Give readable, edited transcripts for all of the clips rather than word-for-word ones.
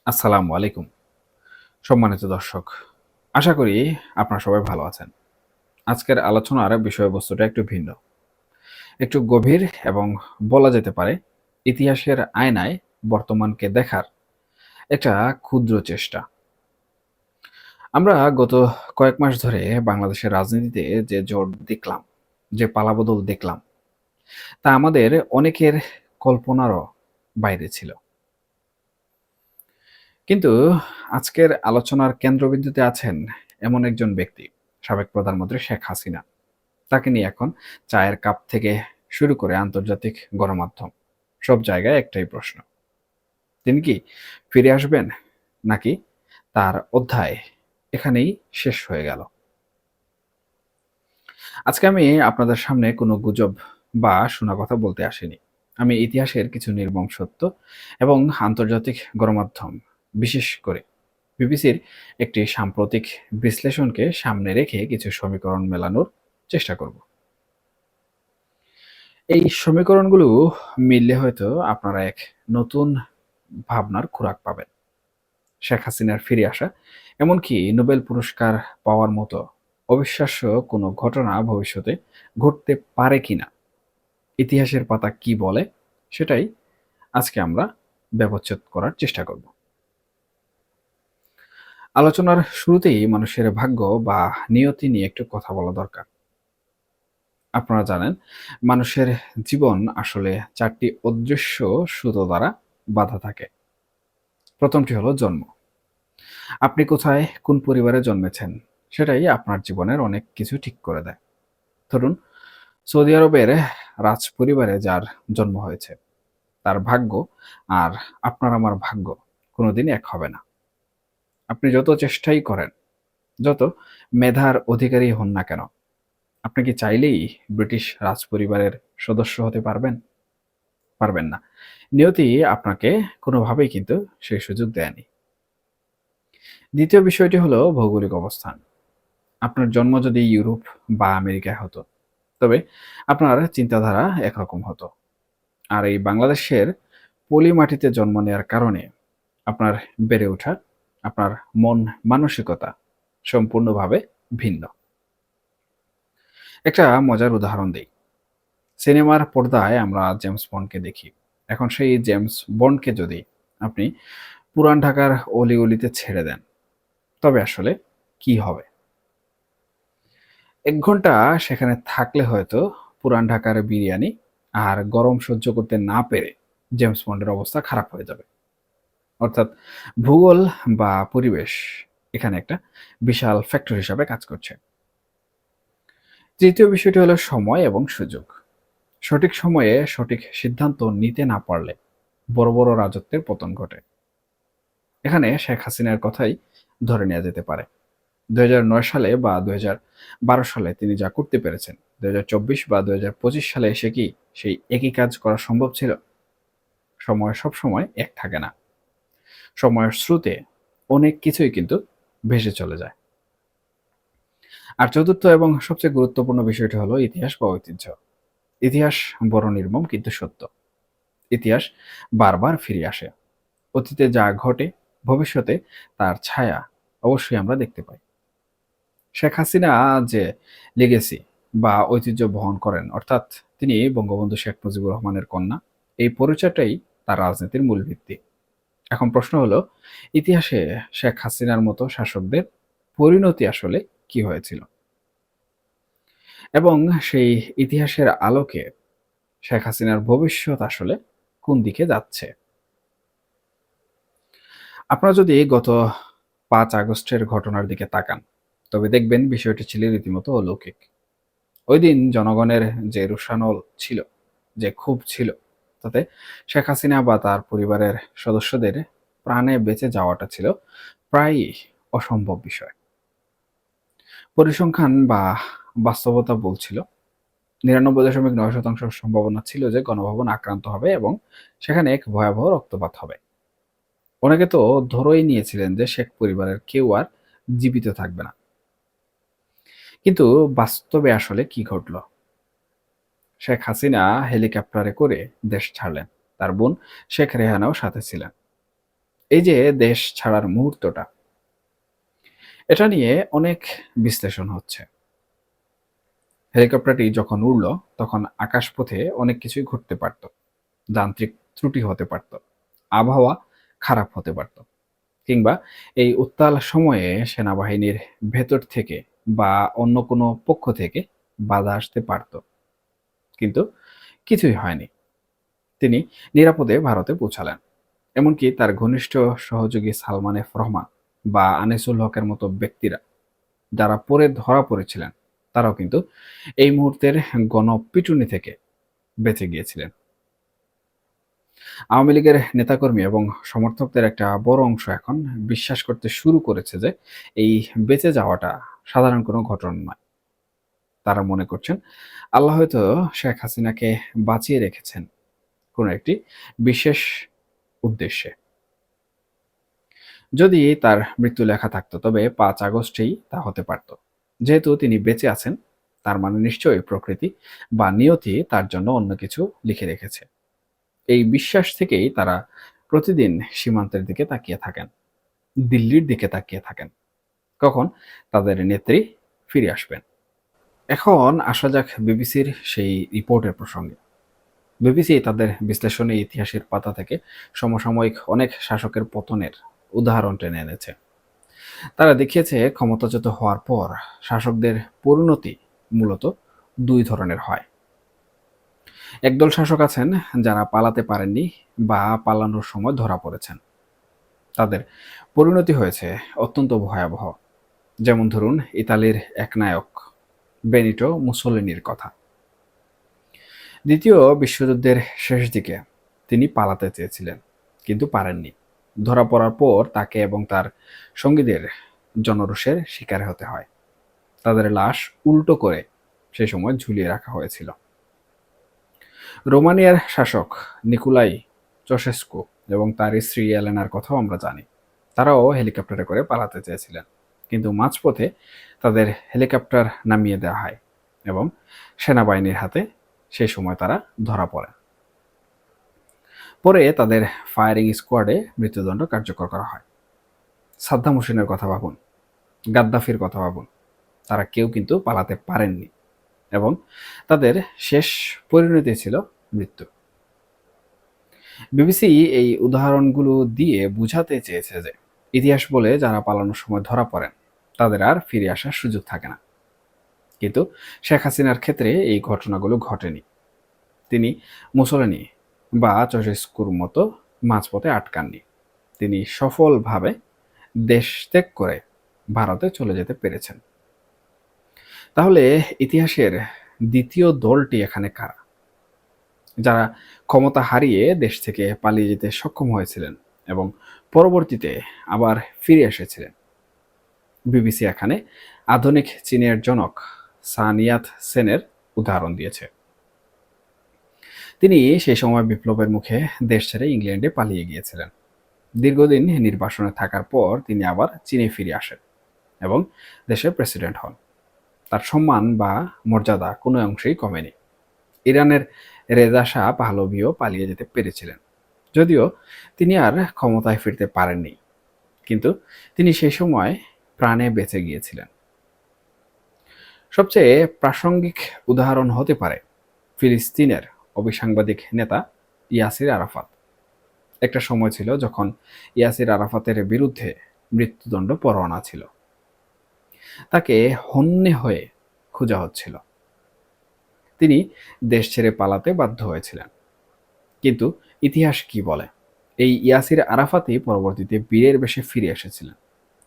আসসালামু আলাইকুম। সম্মানিত দর্শক, আশা করি আপনারা সবাই ভালো আছেন। আজকের আলোচনার বিষয়বস্তুটা একটু ভিন্ন, একটু গভীর এবং বলা যেতে পারে ইতিহাসের আয়নায় বর্তমানকে দেখার একটা ক্ষুদ্র চেষ্টা। আমরা গত কয়েক মাস ধরে বাংলাদেশের রাজনীতিতে যে জোট দেখলাম, যে পালাবদল দেখলাম, তা আমাদের অনেকের কল্পনারও বাইরে ছিল। কিন্তু আজকের আলোচনার কেন্দ্রবিন্দুতে আছেন এমন একজন ব্যক্তি, সাবেক প্রধানমন্ত্রী শেখ হাসিনা। তাকে নিয়ে এখন চায়ের কাপ থেকে শুরু করে আন্তর্জাতিক গণমাধ্যম সব জায়গায় একটাই প্রশ্ন, তিনি কি ফিরে আসবেন, নাকি তার অধ্যায় এখানেই শেষ হয়ে গেল? আজকে আমি আপনাদের সামনে কোনো গুজব বা শোনা কথা বলতে আসিনি। আমি ইতিহাসের কিছু নির্মম সত্য এবং আন্তর্জাতিক গণমাধ্যম, বিশেষ করে বিবিসির একটি সাম্প্রতিক বিশ্লেষণকে সামনে রেখে কিছু সমীকরণ মেলানোর চেষ্টা করব। এই সমীকরণগুলো মিললে হয়তো আপনারা এক নতুন ভাবনার খোরাক পাবেন। শেখ হাসিনার ফিরে আসা, এমনকি নোবেল পুরস্কার পাওয়ার মতো অবিশ্বাস্য কোনো ঘটনা ভবিষ্যতে ঘটতে পারে কিনা, ইতিহাসের পাতা কি বলে, সেটাই আজকে আমরা ব্যবচ্ছেদ করার চেষ্টা করব। আলোচনার শুরুতেই মানুষের ভাগ্য বা নিয়তি নিয়ে একটু কথা বলা দরকার। আপনারা জানেন, মানুষের জীবন আসলে চারটি অদৃশ্য সুতো দ্বারা বাঁধা থাকে। প্রথমটি হলো জন্ম। আপনি কোথায়, কোন পরিবারে জন্মেছেন, সেটাই আপনার জীবনের অনেক কিছু ঠিক করে দেয়। ধরুন, সৌদি আরবের রাজ পরিবারে যার জন্ম হয়েছে, তার ভাগ্য আর আপনার আমার ভাগ্য কোনোদিন এক হবে না। আপনি যত চেষ্টাই করেন, যত মেধার অধিকারী হন না কেন, আপনি কি চাইলেই ব্রিটিশ রাজ পরিবারের সদস্য হতে পারবেন? পারবেন না। নিয়তি আপনাকে কোনোভাবেই কিন্তু সেই সুযোগ দেয়নি। দ্বিতীয় বিষয়টি হলো ভৌগোলিক অবস্থান। আপনার জন্ম যদি ইউরোপ বা আমেরিকায় হতো, তবে আপনার চিন্তাধারা একরকম হতো। আর এই বাংলাদেশের পলি মাটিতে জন্ম নেওয়ার কারণে আপনার বেড়ে ওঠা, আপনার মন মানসিকতা সম্পূর্ণভাবে ভিন্ন। একটা মজার উদাহরণ দেই। সিনেমার পর্দায় আমরা জেমস বন্ডকে দেখি। এখন সেই জেমস বন্ডকে যদি আপনি পুরান ঢাকার অলি-গলিতে ছেড়ে দেন, তবে আসলে কি হবে? ১ ঘন্টা সেখানে থাকলে হয়তো পুরান ঢাকার বিরিয়ানি আর গরম সহ্য করতে না পেরে জেমস বন্ডের অবস্থা খারাপ হয়ে যাবে। অর্থাৎ ভূগোল বা পরিবেশ এখানে একটা বিশাল ফ্যাক্টর হিসাবে কাজ করছে। তৃতীয় বিষয়টি হলো সময় এবং সুযোগ। সঠিক সময়ে সঠিক সিদ্ধান্ত নিতে না পারলে বড় বড় রাজত্বের পতন ঘটে। এখানে শেখ হাসিনার কথাই ধরে নেওয়া যেতে পারে। ২০০৯ সালে বা ২০১২ সালে তিনি যা করতে পেরেছেন, ২০২৪ বা ২০২৫ সালে এসে কি সেই একই কাজ করা সম্ভব ছিল? সময় সবসময় এক থাকে না। সময়ের স্রোতে অনেক কিছুই কিন্তু ভেসে চলে যায়। আর চতুর্থ এবং সবচেয়ে গুরুত্বপূর্ণ বিষয়টি হলো ইতিহাস বা ঐতিহ্য। ইতিহাস বড় নির্মম কিন্তু সত্য। ইতিহাস বারবার ফিরে আসে। অতীতে যা ঘটে, ভবিষ্যতে তার ছায়া অবশ্যই আমরা দেখতে পাই। শেখ হাসিনা যে লেগেসি বা ঐতিহ্য বহন করেন, অর্থাৎ তিনি বঙ্গবন্ধু শেখ মুজিবুর রহমানের কন্যা, এই পরিচয়টাই তার রাজনীতির মূল ভিত্তি। এখন প্রশ্ন হলো, ইতিহাসে শেখ হাসিনার মতো শাসকদের পরিণতি আসলে কি হয়েছিল, এবং সেই ইতিহাসের আলোকে শেখ হাসিনার ভবিষ্যৎ আসলে কোন দিকে যাচ্ছে? আপনারা যদি গত ৫ আগস্টের ঘটনার দিকে তাকান, তবে দেখবেন বিষয়টি ছিল রীতিমতো অলৌকিক। ওইদিন জনগণের যে রোষানল ছিল, যে ক্ষোভ ছিল, তাতে শেখ হাসিনা বা তার পরিবারের সদস্যদের প্রাণে বেঁচে যাওয়াটা ছিল প্রায়ই অসম্ভব বিষয়। পরিসংখ্যান বা বাস্তবতা বলছিল ৯৯.৯% সম্ভাবনা ছিল যে গণভবন আক্রান্ত হবে এবং সেখানে এক ভয়াবহ রক্তপাত হবে। অনেকে তো ধরেই নিয়েছিলেন যে শেখ পরিবারের কেউ আর জীবিত থাকবে না। কিন্তু বাস্তবে আসলে কি ঘটল? শেখ হাসিনা হেলিকপ্টারে করে দেশ ছাড়লেন। তার বোন শেখ রেহানাও সাথে ছিলেন। এই যে দেশ ছাড়ার মুহূর্তটা, এটা নিয়ে অনেক বিশ্লেষণ হচ্ছে। হেলিকপ্টারটি যখন উড়ল, তখন আকাশপথে অনেক কিছুই ঘটতে পারত। যান্ত্রিক ত্রুটি হতে পারত, আবহাওয়া খারাপ হতে পারত, কিংবা এই উত্তাল সময়ে সেনাবাহিনীর ভেতর থেকে বা অন্য কোনো পক্ষ থেকে বাধা আসতে পারত। কিন্তু কিছুই হয়নি। তিনি নিরাপদে ভারতে পৌঁছালেন। এমনকি তার ঘনিষ্ঠ সহযোগী সালমান এফ রহমান বা আনিসুল হকের মতো ব্যক্তিরা, যারা পরে ধরা পড়েছিলেন, তারাও কিন্তু এই মুহূর্তের গণপিটুনি থেকে বেঁচে গিয়েছিলেন। আওয়ামী লীগের নেতাকর্মী এবং সমর্থকদের একটা বড় অংশ এখন বিশ্বাস করতে শুরু করেছে যে এই বেঁচে যাওয়াটা সাধারণ কোনো ঘটনা নয়। তারা মনে করছেন আল্লাহ হয়তো শেখ হাসিনাকে বাঁচিয়ে রেখেছেন কোনো একটি বিশেষ উদ্দেশ্যে। যদি তার মৃত্যু লেখা থাকতো, তবে 5 আগস্টেই তা হতে পারত। যেহেতু তিনি বেঁচে আছেন, তার মানে নিশ্চয়ই প্রকৃতি বা নিয়তি তার জন্য অন্য কিছু লিখে রেখেছে। এই বিশ্বাস থেকেই তারা প্রতিদিন সীমান্তের দিকে তাকিয়ে থাকেন, দিল্লির দিকে তাকিয়ে থাকেন, কখন তাদের নেত্রী ফিরে আসবেন। এখন আসা যাক বিবিসির সেই রিপোর্টের প্রসঙ্গে। বিবিসি তাদের বিশ্লেষণী ইতিহাসের পাতা থেকে সমসাময়িক অনেক শাসকের পতনের উদাহরণ টেনে এনেছে। তারা দেখিয়েছে ক্ষমতাচ্যুত হওয়ার পর শাসকদের পরিণতি মূলত দুই ধরনের হয়। একদল শাসক আছেন যারা পালাতে পারেননি বা পালানোর সময় ধরা পড়েছেন। তাদের পরিণতি হয়েছে অত্যন্ত ভয়াবহ। যেমন ধরুন ইতালির এক নায়ক বেনিটো মুসোলিনির কথা। দ্বিতীয় বিশ্বযুদ্ধের শেষ দিকে তিনি পালাতে চেয়েছিলেন, কিন্তু পারেননি। ধরা পড়ার পর তাকে এবং তার সঙ্গীদের জনরোষের শিকার হতে হয়। তাদের লাশ উল্টো করে সেই সময় ঝুলিয়ে রাখা হয়েছিল। রোমানিয়ার শাসক নিকোলাই চশেস্কু এবং তার স্ত্রী এলেনার কথাও আমরা জানি। তারাও হেলিকপ্টারে করে পালাতে চেয়েছিলেন, কিন্তু মাঝপথে তাদের হেলিকপ্টার নামিয়ে দেওয়া হয় এবং সেনাবাহিনীর হাতে সেই সময় তারা ধরা পড়ে। পরে তাদের ফায়ারিং স্কোয়াডে মৃত্যুদণ্ড কার্যকর করা হয়। সাদ্দাম হোসেনের কথা ভাবুন, গাদ্দাফির কথা ভাবুন, তারা কেউ কিন্তু পালাতে পারেননি এবং তাদের শেষ পরিণতি ছিল মৃত্যু। বিবিসি এই উদাহরণগুলো দিয়ে বুঝাতে চেয়েছে যে ইতিহাস বলে যারা পালানোর সময় ধরা পড়েন, তাদের আর ফিরে আসার সুযোগ থাকে না। কিন্তু শেখ হাসিনার ক্ষেত্রে এই ঘটনাগুলো ঘটেনি। তিনি মুসোলিনি বা চশেস্কুর মতো মাঝপথে আটকাননি। তিনি সফলভাবে দেশ ত্যাগ করে ভারতে চলে যেতে পেরেছেন। তাহলে ইতিহাসের দ্বিতীয় দলটি এখানে কারা? যারা ক্ষমতা হারিয়ে দেশ থেকে পালিয়ে যেতে সক্ষম হয়েছিলেন এবং পরবর্তীতে আবার ফিরে এসেছিলেন। বিবিসি এখানে আধুনিক চীনের জনক সান ইয়াত সেনের উদাহরণ দিয়েছে। তিনি সেই সময় বিপ্লবের মুখে দেশ ছেড়ে ইংল্যান্ডে পালিয়ে গিয়েছিলেন। দীর্ঘদিন নির্বাসনে থাকার পর তিনি আবার চীনে ফিরে আসেন এবং দেশের প্রেসিডেন্ট হন। তার সম্মান বা মর্যাদা কোনো অংশেই কমেনি। ইরানের রেজা শাহ পাহলভিও পালিয়ে যেতে পেরেছিলেন, যদিও তিনি আর ক্ষমতায় ফিরতে পারেননি, কিন্তু তিনি সেই সময় প্রাণে বেঁচে গিয়েছিলেন। সবচেয়ে প্রাসঙ্গিক উদাহরণ হতে পারে ফিলিস্তিনের অবিসাংবাদিক নেতা ইয়াসির আরাফাত। একটা সময় ছিল যখন ইয়াসির আরাফাতের বিরুদ্ধে মৃত্যুদণ্ড পরোয়ানা ছিল। তাকে হন্যে হয়ে খোঁজা হচ্ছিল। তিনি দেশ ছেড়ে পালাতে বাধ্য হয়েছিলেন। কিন্তু ইতিহাস কি বলে? এই ইয়াসির আরাফাতই পরবর্তীতে বীরের বেশে ফিরে এসেছিলেন।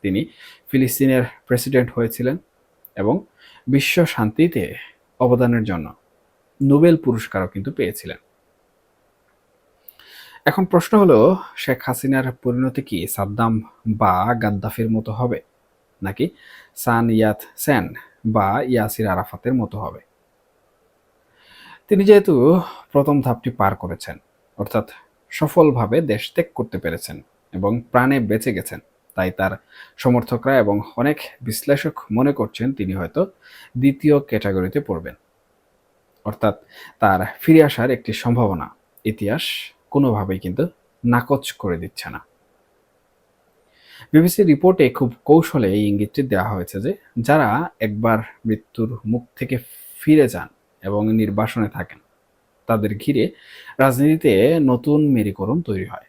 তিনি ফিলিস্তিনের প্রেসিডেন্ট হয়েছিলেন এবং বিশ্ব শান্তিতে অবদানের জন্য নোবেল পুরস্কারও কিন্তু পেয়েছিলেন। এখন প্রশ্ন হলো, শেখ হাসিনার পরিণতি কি সাদ্দাম বা গাদ্দাফির মতো হবে, নাকি সান ইয়াত সেন বা ইয়াসির আরাফাতের মতো হবে? তিনি যেহেতু প্রথম ধাপটি পার করেছেন, অর্থাৎ সফলভাবে দেশ ত্যাগ করতে পেরেছেন এবং প্রাণে বেঁচে গেছেন, তাই তার সমর্থকরা এবং অনেক বিশ্লেষক মনে করছেন তিনি হয়তো দ্বিতীয় ক্যাটাগরিতে পড়বেন। অর্থাৎ তার ফিরে আসার একটি সম্ভাবনা ইতিহাস কোনোভাবেই কিন্তু নাকচ করে দিচ্ছে না। বিবিসি রিপোর্টে খুব কৌশলে এই ইঙ্গিতটি দেওয়া হয়েছে যে যারা একবার মৃত্যুর মুখ থেকে ফিরে যান এবং নির্বাসনে থাকেন তাদের ঘিরে রাজনীতিতে নতুন মেরুকরণ তৈরি হয়।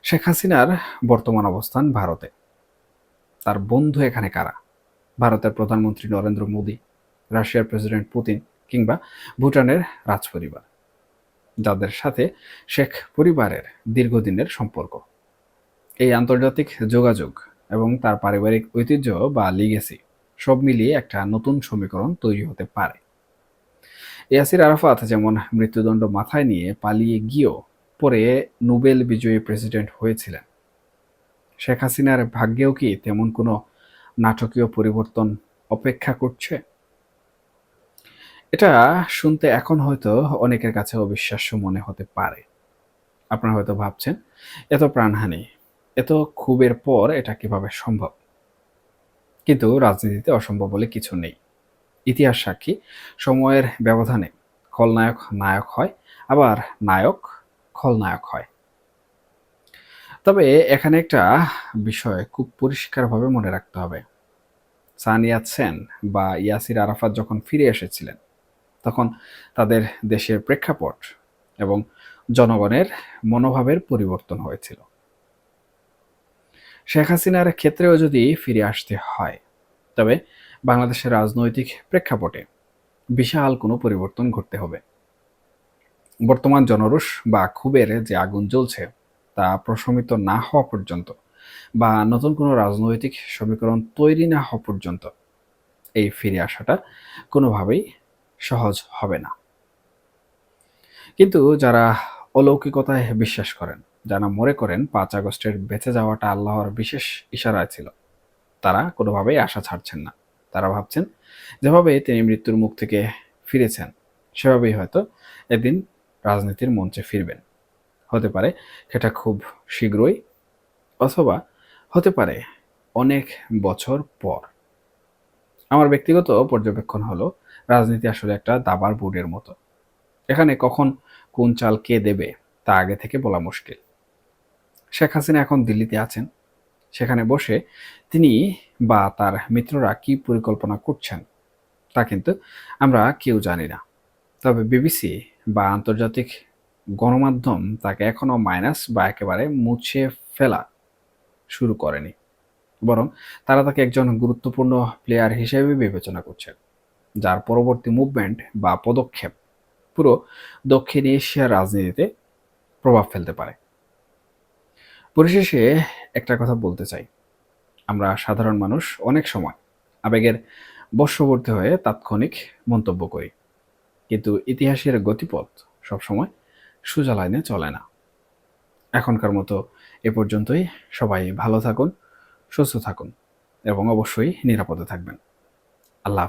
শেখ হাসিনার বর্তমান অবস্থান ভারতে। তার বন্ধু এখানে কারা? ভারতের প্রধানমন্ত্রী নরেন্দ্র মোদী, রাশিয়ার প্রেসিডেন্ট পুতিন কিংবা ভুটানের রাজপরিবার, যাদের সাথে শেখ পরিবারের দীর্ঘদিনের সম্পর্ক। এই আন্তর্জাতিক যোগাযোগ এবং তার পারিবারিক ঐতিহ্য বা লিগেসি সব মিলিয়ে একটা নতুন সমীকরণ তৈরি হতে পারে। ইয়াসির আরাফাত যেমন মৃত্যুদণ্ড মাথায় নিয়ে পালিয়ে গিয়েও পরে নোবেল বিজয়ী প্রেসিডেন্ট হয়েছিলেন, শেখ হাসিনার ভাগ্যেও কি তেমন কোনো নাটকীয় পরিবর্তন অপেক্ষা করছে? এটা শুনতে এখন হয়তো অনেকের কাছে অবিশ্বাস্য মনে হতে পারে। আপনারা হয়তো ভাবছেন, এত প্রাণহানি, এত ক্ষোভের পর এটা কিভাবে সম্ভব? কিন্তু রাজনীতিতে অসম্ভব বলে কিছু নেই। ইতিহাস সাক্ষী, সময়ের ব্যবধানে খলনায়ক নায়ক হয়, আবার নায়ক খলনায়ক হয়। তবে এখানে একটা বিষয় খুব পরিষ্কারভাবে মনে রাখতে হবে। সান ইয়াতসেন বা ইয়াসির আরাফাত যখন ফিরে এসেছিলেন, তখন তাদের দেশের প্রেক্ষাপট এবং জনগণের মনোভাবের পরিবর্তন হয়েছিল। শেখ হাসিনার ক্ষেত্রেও যদি ফিরে আসতে হয়, তবে বাংলাদেশের রাজনৈতিক প্রেক্ষাপটে বিশাল কোনো পরিবর্তন ঘটতে হবে। বর্তমান জনরোষ বা ক্ষোভের যে আগুন জ্বলছে তা প্রশমিত না হওয়া পর্যন্ত বা নতুন কোনো রাজনৈতিক সমীকরণ তৈরি না হওয়া পর্যন্ত এই ফিরে আসাটা কোনোভাবেই সহজ হবে না। কিন্তু যারা অলৌকিকতায় বিশ্বাস করেন, যারা মনে করেন ৫ আগস্টের বেঁচে যাওয়াটা আল্লাহর বিশেষ ইশারায় ছিল, তারা কোনোভাবেই আশা ছাড়ছেন না। তারা ভাবছেন যেভাবে তিনি মৃত্যুর মুখ থেকে ফিরেছেন সেভাবেই হয়তো একদিন রাজনীতির মঞ্চে ফিরবেন। হতে পারে সেটা খুব শীঘ্রই, অথবা হতে পারে অনেক বছর পর। আমার ব্যক্তিগত পর্যবেক্ষণ হলো, রাজনীতি আসলে একটা দাবার বোর্ডের মতো। এখানে কখন কোন চাল কে দেবে তা আগে থেকে বলা মুশকিল। শেখ হাসিনা এখন দিল্লিতে আছেন, সেখানে বসে তিনি বা তার মিত্ররা কি পরিকল্পনা করছেন তা কিন্তু আমরা কেউ জানি না। তবে বিবিসি বা আন্তর্জাতিক গণমাধ্যম তাকে এখনো মাইনাস বা একেবারে মুছে ফেলা শুরু করেনি, বরং তারা তাকে একজন গুরুত্বপূর্ণ প্লেয়ার হিসেবে বিবেচনা করছেন, যার পরবর্তী মুভমেন্ট বা পদক্ষেপ পুরো দক্ষিণ এশিয়ার রাজনীতিতে প্রভাব ফেলতে পারে। পরিশেষে একটা কথা বলতে চাই, আমরা সাধারণ মানুষ অনেক সময় আবেগের বশবর্তী হয়ে তাৎক্ষণিক মন্তব্য করি, কিন্তু ইতিহাসের গতিপথ সবসময় সোজা লাইনে চলে না। এখনকার মতো এ পর্যন্তই। সবাই ভালো থাকুন, সুস্থ থাকুন এবং অবশ্যই নিরাপদে থাকবেন। আল্লাহ।